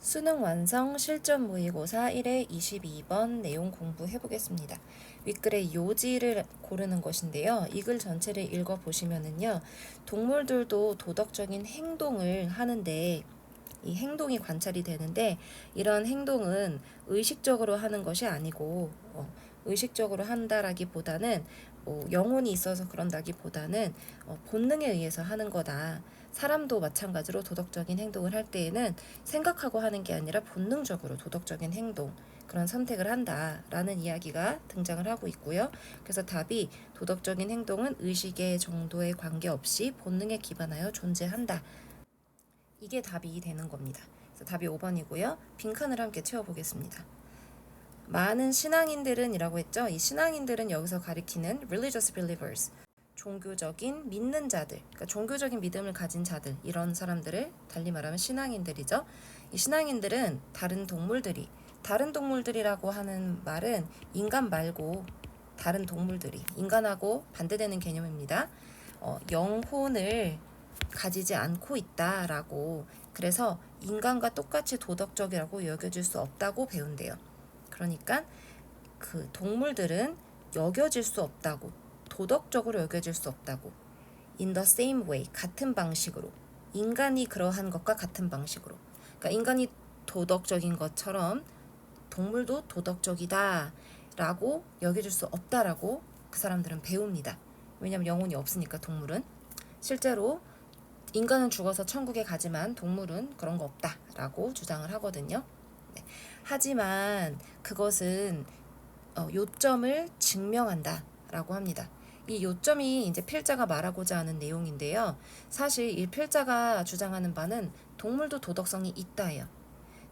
수능 완성 실전 모의고사 1회 22번 내용 공부해 보겠습니다. 윗글의 요지를 고르는 것인데요. 이 글 전체를 읽어 보시면은요. 동물들도 도덕적인 행동을 하는데 이 행동이 관찰이 되는데 이런 행동은 의식적으로 하는 것이 아니고 의식적으로 한다라기보다는 영혼이 있어서 그런다기보다는 본능에 의해서 하는 거다. 사람도 마찬가지로 도덕적인 행동을 할 때에는 생각하고 하는 게 아니라 본능적으로 도덕적인 행동, 그런 선택을 한다라는 이야기가 등장을 하고 있고요. 그래서 답이 도덕적인 행동은 의식의 정도에 관계없이 본능에 기반하여 존재한다. 이게 답이 되는 겁니다. 그래서 답이 5번이고요. 빈칸을 함께 채워보겠습니다. 많은 신앙인들은 이라고 했죠. 이 신앙인들은 여기서 가리키는 religious believers, 종교적인 믿는 자들, 그러니까 종교적인 믿음을 가진 자들, 이런 사람들을 달리 말하면 신앙인들이죠. 이 신앙인들은 다른 동물들이라고 하는 말은 인간 말고 다른 동물들이, 인간하고 반대되는 개념입니다. 영혼을 가지지 않고 있다라고, 그래서 인간과 똑같이 도덕적이라고 여겨질 수 없다고 배운대요. 그러니까 그 동물들은 여겨질 수 없다고, 도덕적으로 여겨질 수 없다고, in the same way, 같은 방식으로, 인간이 그러한 것과 같은 방식으로, 그러니까 인간이 도덕적인 것처럼 동물도 도덕적이다 라고 여겨질 수 없다라고 그 사람들은 배웁니다. 왜냐하면 영혼이 없으니까. 동물은 실제로 인간은 죽어서 천국에 가지만 동물은 그런 거 없다라고 주장을 하거든요. 네. 하지만 그것은 요점을 증명한다라고 합니다. 이 요점이 이제 필자가 말하고자 하는 내용인데요. 사실 이 필자가 주장하는 바는 동물도 도덕성이 있다예요.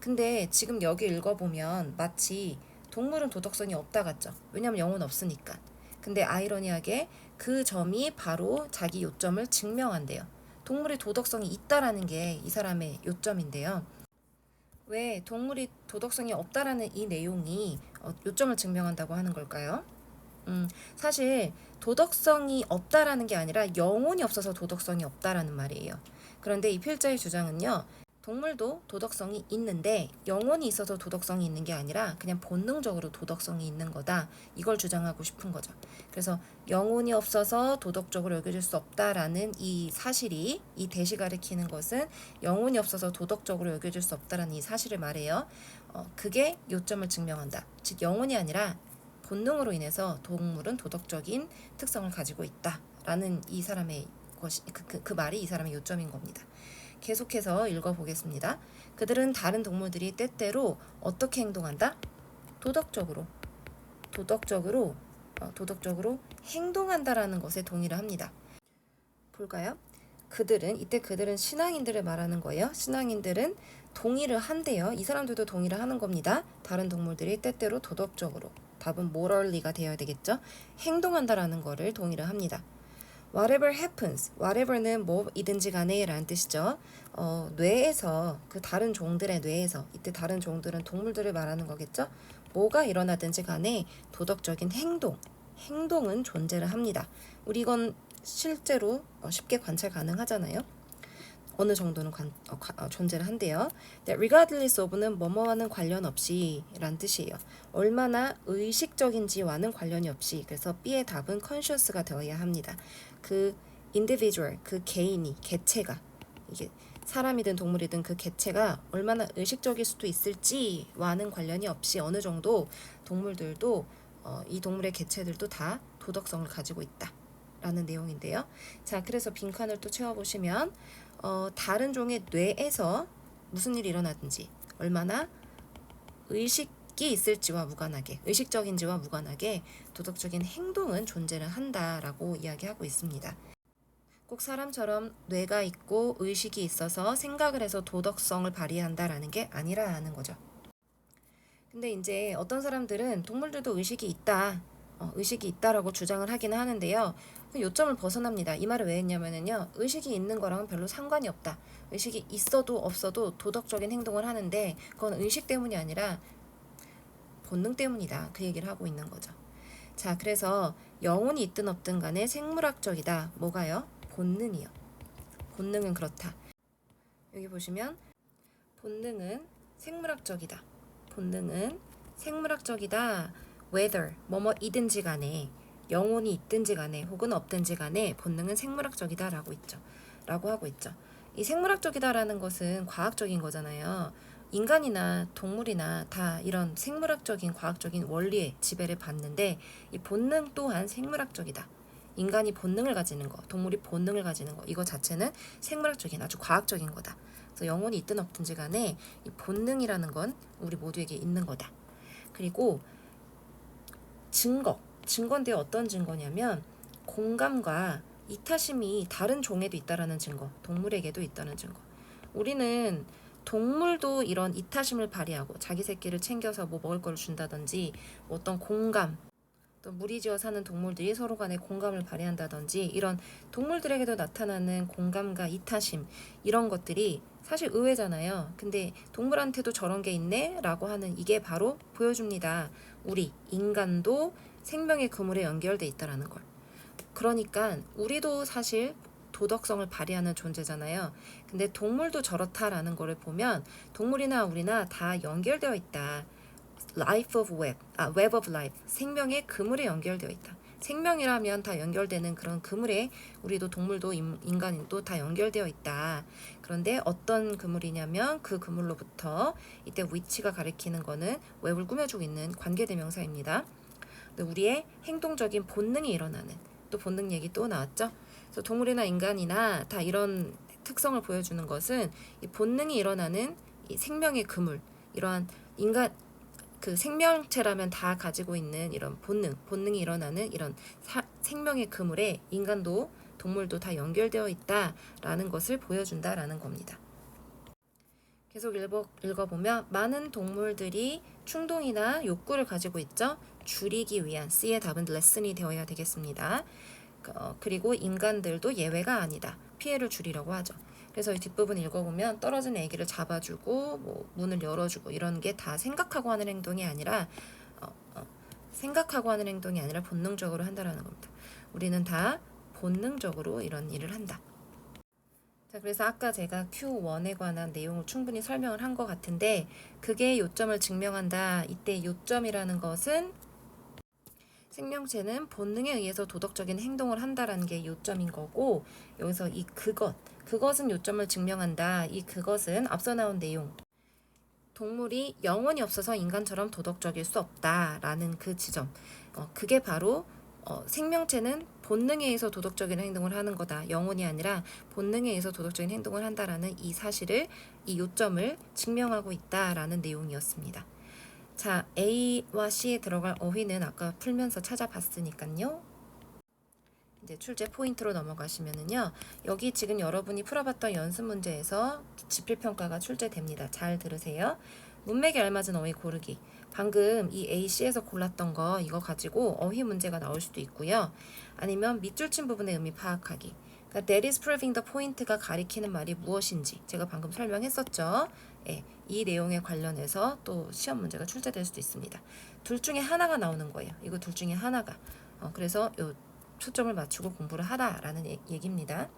근데 지금 여기 읽어보면 마치 동물은 도덕성이 없다 같죠. 왜냐하면 영혼 없으니까. 근데 아이러니하게 그 점이 바로 자기 요점을 증명한대요. 동물의 도덕성이 있다라는 게 이 사람의 요점인데요. 왜 동물이 도덕성이 없다라는 이 내용이 요점을 증명한다고 하는 걸까요? 사실 도덕성이 없다라는 게 아니라 영혼이 없어서 도덕성이 없다라는 말이에요. 그런데 이 필자의 주장은요. 동물도 도덕성이 있는데 영혼이 있어서 도덕성이 있는 게 아니라 그냥 본능적으로 도덕성이 있는 거다. 이걸 주장하고 싶은 거죠. 그래서 영혼이 없어서 도덕적으로 여겨질 수 없다라는 이 사실이, 이 대시 가리키는 것은 영혼이 없어서 도덕적으로 여겨질 수 없다라는 이 사실을 말해요. 그게 요점을 증명한다. 즉 영혼이 아니라 본능으로 인해서 동물은 도덕적인 특성을 가지고 있다라는 이 사람의 것이, 그 말이 이 사람의 요점인 겁니다. 계속해서 읽어보겠습니다. 그들은 다른 동물들이 때때로 어떻게 행동한다? 도덕적으로 행동한다라는 것에 동의를 합니다. 볼까요? 이때 그들은 신앙인들을 말하는 거예요. 신앙인들은 동의를 한대요. 이 사람들도 동의를 하는 겁니다. 다른 동물들이 때때로 도덕적으로, 답은 morally가 되어야 되겠죠. 행동한다라는 거를 동의를 합니다. Whatever happens, whatever는 뭐이든지 간에 라는 뜻이죠. 뇌에서, 그 다른 종들의 뇌에서, 이때 다른 종들은 동물들을 말하는 거겠죠. 뭐가 일어나든지 간에 도덕적인 행동은 존재를 합니다. 우리 이건 실제로 쉽게 관찰 가능하잖아요. 어느 정도는 존재를 한대요. regardless of는 뭐뭐와는 관련 없이 라는 뜻이에요. 얼마나 의식적인지와는 관련이 없이. 그래서 B의 답은 conscious가 되어야 합니다. 그 individual, 그 개인이, 개체가, 이게 사람이든 동물이든 그 개체가 얼마나 의식적일 수도 있을지와는 관련이 없이 어느 정도 동물들도 이 동물의 개체들도 다 도덕성을 가지고 있다 라는 내용인데요. 자, 그래서 빈칸을 또 채워보시면 다른 종의 뇌에서 무슨 일이 일어나든지 얼마나 의식이 있을지와 무관하게, 의식적인지와 무관하게 도덕적인 행동은 존재를 한다라고 이야기하고 있습니다. 꼭 사람처럼 뇌가 있고 의식이 있어서 생각을 해서 도덕성을 발휘한다라는 게 아니라는 거죠. 근데 이제 어떤 사람들은 동물들도 의식이 있다라고 주장을 하기는 하는데요. 그 요점을 벗어납니다. 이 말을 왜 했냐면요. 의식이 있는 거랑은 별로 상관이 없다. 의식이 있어도 없어도 도덕적인 행동을 하는데 그건 의식 때문이 아니라 본능 때문이다. 그 얘기를 하고 있는 거죠. 자, 그래서 영혼이 있든 없든 간에 생물학적이다. 뭐가요? 본능이요. 본능은 그렇다. 여기 보시면 본능은 생물학적이다. 본능은 생물학적이다. whether 뭐뭐이든지 간에 영혼이 있든지 간에 혹은 없든지 간에 본능은 생물학적이다 라고 하고 있죠. 이 생물학적이다라는 것은 과학적인 거잖아요. 인간이나 동물이나 다 이런 생물학적인 과학적인 원리의 지배를 받는데 이 본능 또한 생물학적이다. 인간이 본능을 가지는 거, 동물이 본능을 가지는 거, 이거 자체는 생물학적인 아주 과학적인 거다. 그래서 영혼이 있든 없든지 간에 이 본능이라는 건 우리 모두에게 있는 거다. 그리고 증거인데 어떤 증거냐면 공감과 이타심이 다른 종에도 있다라는 증거, 동물에게도 있다는 증거. 우리는 동물도 이런 이타심을 발휘하고 자기 새끼를 챙겨서 뭐 먹을 걸 준다든지 어떤 공감, 또 무리지어 사는 동물들이 서로 간에 공감을 발휘한다든지 이런 동물들에게도 나타나는 공감과 이타심 이런 것들이 사실 의외잖아요. 근데 동물한테도 저런 게 있네 라고 하는 이게 바로 보여줍니다. 우리 인간도 생명의 그물에 연결돼 있다라는 걸. 그러니까 우리도 사실 도덕성을 발휘하는 존재잖아요. 근데 동물도 저렇다라는 거를 보면 동물이나 우리나 다 연결되어 있다. web of life, 생명의 그물에 연결되어 있다. 생명이라면 다 연결되는 그런 그물에 우리도 동물도 인간도 다 연결되어 있다. 그런데 어떤 그물이냐면 그 그물로부터 이때 위치가 가리키는 거는 웹을 꾸며주고 있는 관계대명사입니다. 우리의 행동적인 본능이 일어나는 또 본능 얘기 또 나왔죠. 그래서 동물이나 인간이나 다 이런 특성을 보여주는 것은 이 본능이 일어나는 이 생명의 그물, 이러한 인간 그 생명체라면 다 가지고 있는 이런 본능이 일어나는 이런 생명의 그물에 인간도 동물도 다 연결되어 있다라는 것을 보여준다라는 겁니다. 계속 읽어보면 많은 동물들이 충동이나 욕구를 가지고 있죠. 줄이기 위한 C의 답은 레슨이 되어야 되겠습니다. 그리고 인간들도 예외가 아니다. 피해를 줄이려고 하죠. 그래서 이 뒷부분 읽어보면 떨어진 애기를 잡아주고 뭐 문을 열어주고 이런 게 다 생각하고 하는 행동이 아니라 본능적으로 한다라는 겁니다. 우리는 다 본능적으로 이런 일을 한다. 자, 그래서 아까 제가 Q1에 관한 내용을 충분히 설명을 한 것 같은데 그게 요점을 증명한다. 이때 요점이라는 것은 생명체는 본능에 의해서 도덕적인 행동을 한다라는 게 요점인 거고 여기서 이 그것은 요점을 증명한다. 이 그것은 앞서 나온 내용 동물이 영혼이 없어서 인간처럼 도덕적일 수 없다라는 그 지점 그게 바로 생명체는 본능에 의해서 도덕적인 행동을 하는 거다. 영혼이 아니라 본능에 의해서 도덕적인 행동을 한다라는 이 사실을 이 요점을 증명하고 있다라는 내용이었습니다. 자, A와 C에 들어갈 어휘는 아까 풀면서 찾아봤으니까요. 이제 출제 포인트로 넘어가시면은요. 여기 지금 여러분이 풀어봤던 연습 문제에서 지필평가가 출제됩니다. 잘 들으세요. 문맥에 알맞은 어휘 고르기. 방금 이 A, C에서 골랐던 거 이거 가지고 어휘 문제가 나올 수도 있고요. 아니면 밑줄 친 부분의 의미 파악하기. 그러니까 that is proving the point가 가리키는 말이 무엇인지 제가 방금 설명했었죠. 예, 이 내용에 관련해서 또 시험 문제가 출제될 수도 있습니다. 둘 중에 하나가 나오는 거예요. 이거 둘 중에 하나가. 그래서 요 초점을 맞추고 공부를 하라라는 얘기입니다.